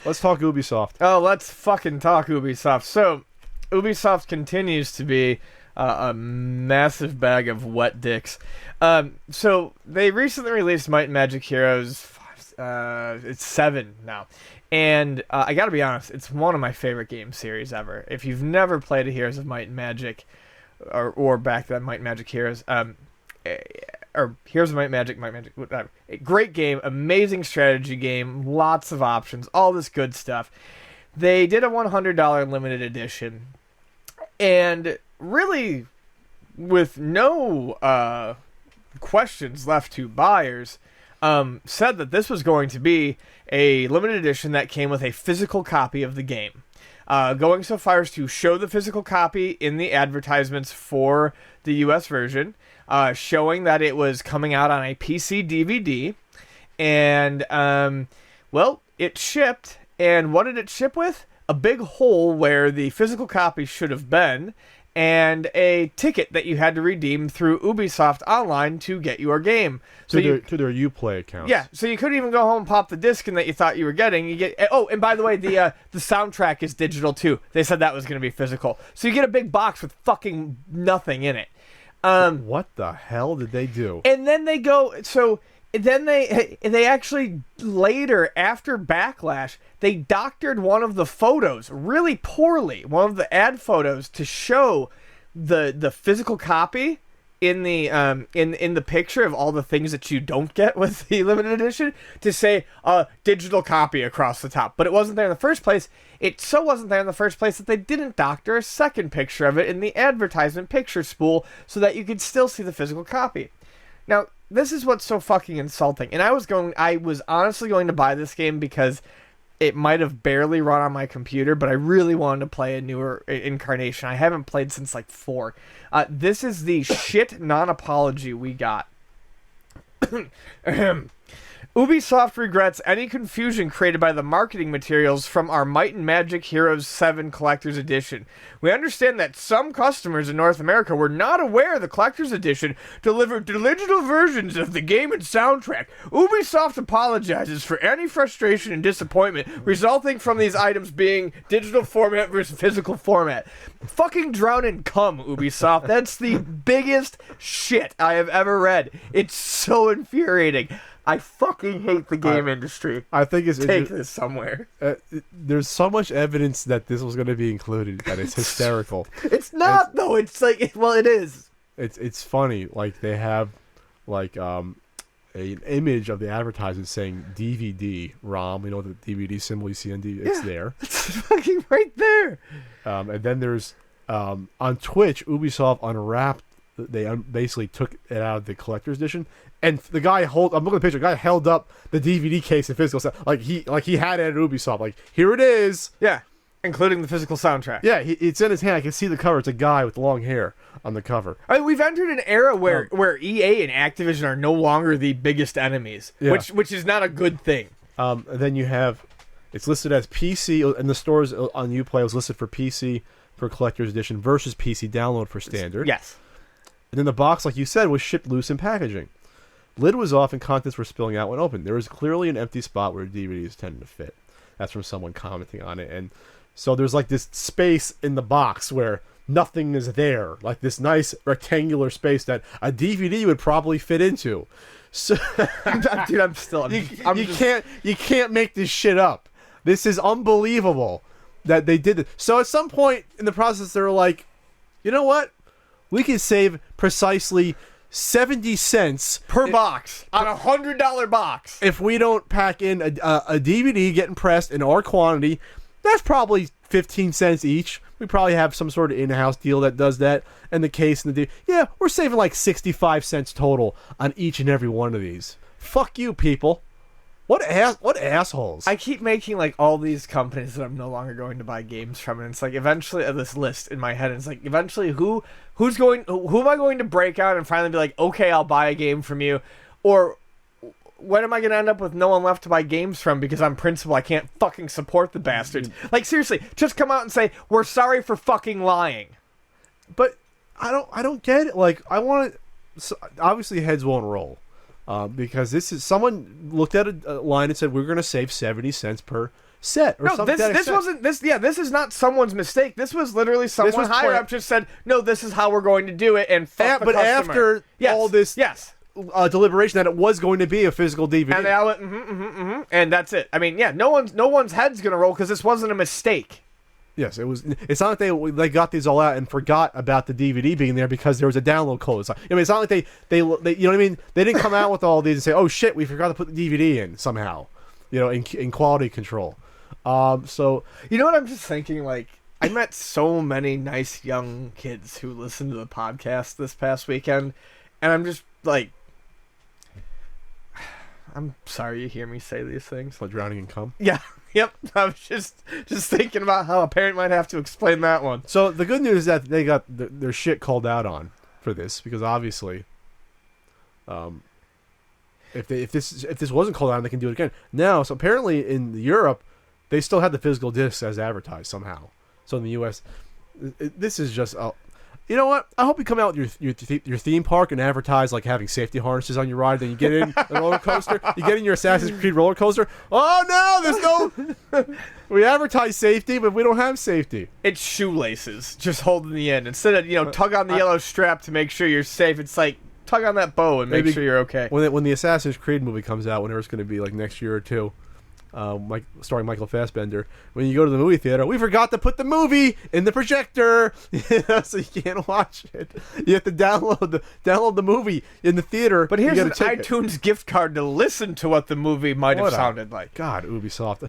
Let's talk Ubisoft. Oh, let's fucking talk Ubisoft. So, Ubisoft continues to be a massive bag of wet dicks. So, they recently released Might Magic Heroes it's 7 now. And I gotta be honest, it's one of my favorite game series ever. If you've never played a Heroes of Might and Magic, or back then Might Magic Heroes, or Heroes of Might Magic, whatever. Great game, amazing strategy game, lots of options, all this good stuff. They did a $100 limited edition, and really, with no questions left to buyers, said that this was going to be a limited edition that came with a physical copy of the game. Going so far as to show the physical copy in the advertisements for the US version, showing that it was coming out on a PC DVD, and, well, it shipped, and what did it ship with? A big hole where the physical copy should have been, and a ticket that you had to redeem through Ubisoft Online to get your game. To their Uplay accounts. Yeah, so you couldn't even go home and pop the disc and that you thought you were getting. You get and by the way, the soundtrack is digital too. They said that was going to be physical. So you get a big box with fucking nothing in it. What the hell did they do? And then they go, so then they actually later, after Backlash, they doctored one of the photos really poorly, one of the ad photos, to show the physical copy in the in the picture of all the things that you don't get with the limited edition, to say digital copy across the top. But it wasn't there in the first place. It so wasn't there in the first place that they didn't doctor a second picture of it in the advertisement picture spool so that you could still see the physical copy. Now, this is what's so fucking insulting. And I was honestly going to buy this game because it might have barely run on my computer, but I really wanted to play a newer incarnation. I haven't played since like 4. This is the shit non-apology we got. Ubisoft regrets any confusion created by the marketing materials from our Might and Magic Heroes VII Collector's Edition. We understand that some customers in North America were not aware the Collector's Edition delivered digital versions of the game and soundtrack. Ubisoft apologizes for any frustration and disappointment resulting from these items being digital format versus physical format. Fucking drown in cum, Ubisoft. That's the biggest shit I have ever read. It's so infuriating. I fucking hate the game industry. I think it's take this somewhere. There's so much evidence that this was going to be included that it's hysterical. It's not though. It's like, well, it is. It's funny. Like they have like an image of the advertisement saying DVD ROM. You know the DVD symbol you see on DVD. It's there. It's fucking right there. And then there's on Twitch, Ubisoft unwrapped. They basically took it out of the collector's edition, and the guy I'm looking at the picture. The guy held up the DVD case in physical stuff, like he had it at Ubisoft. Like, here it is. Yeah, including the physical soundtrack. Yeah, it's in his hand. I can see the cover. It's a guy with long hair on the cover. I mean, we've entered an era where EA and Activision are no longer the biggest enemies, which is not a good thing. And then you have, it's listed as PC, and the stores on Uplay was listed for PC for collector's edition versus PC download for standard. Yes. And then the box, like you said, was shipped loose in packaging. Lid was off and contents were spilling out when opened. There was clearly an empty spot where DVDs tended to fit. That's from someone commenting on it. And so there's like this space in the box where nothing is there. Like this nice rectangular space that a DVD would probably fit into. So, dude, you can't make this shit up. This is unbelievable that they did it. So at some point in the process, they were like, you know what? We can save precisely 70 cents per box on a $100 box. If we don't pack in a DVD getting pressed in our quantity, that's probably 15 cents each. We probably have some sort of in-house deal that does that. And the case and the yeah, we're saving like 65 cents total on each and every one of these. Fuck you, people. What assholes. I keep making like all these companies that I'm no longer going to buy games from, and it's like eventually this list in my head, and it's like eventually who am I going to break out and finally be like, okay, I'll buy a game from you, or when am I going to end up with no one left to buy games from because on principle I can't fucking support the bastards? Like seriously, just come out and say we're sorry for fucking lying. But I don't get it. Like I want to, obviously heads won't roll. Because this is someone looked at a line and said we're going to save 70 cents per set or No, something. this wasn't this. Yeah, this is not someone's mistake. This was literally someone was higher up just said, "No, this is how we're going to do it." And fuck the but customer. after all this, deliberation that it was going to be a physical DVD, and they all went, and that's it. I mean, yeah, no one's head's gonna roll because this wasn't a mistake. yes, it was. It's not like they got these all out and forgot about the DVD being there because there was a download code. It's like, I mean, it's not like they you know what I mean. They didn't come out with all these and say, "Oh shit, we forgot to put the DVD in somehow," you know, in quality control. So you know what I'm just thinking? Like, I met so many nice young kids who listened to the podcast this past weekend, and I'm just like, I'm sorry you hear me say these things. like drowning in cum. Yeah. Yep. I was just thinking about how a parent might have to explain that one. So the good news is that they got their shit called out on for this because obviously, if this wasn't called out, they can do it again. Now, so apparently in Europe, they still had the physical discs as advertised somehow. So in the U.S., this is just you know what? I hope you come out with your theme park and advertise like having safety harnesses on your ride. Then you get in a roller coaster. You get in your Assassin's Creed roller coaster. Oh no, there's no. We advertise safety, but we don't have safety. It's shoelaces just holding the end instead of tug on the yellow strap to make sure you're safe. It's like tug on that bow and make sure you're okay. When the Assassin's Creed movie comes out, whenever it's going to be like next year or two. Starring Michael Fassbender. When you go to the movie theater, we forgot to put the movie in the projector, so you can't watch it. You have to download the movie in the theater. But here's an iTunes gift card to listen to what the movie might have sounded like. God, Ubisoft.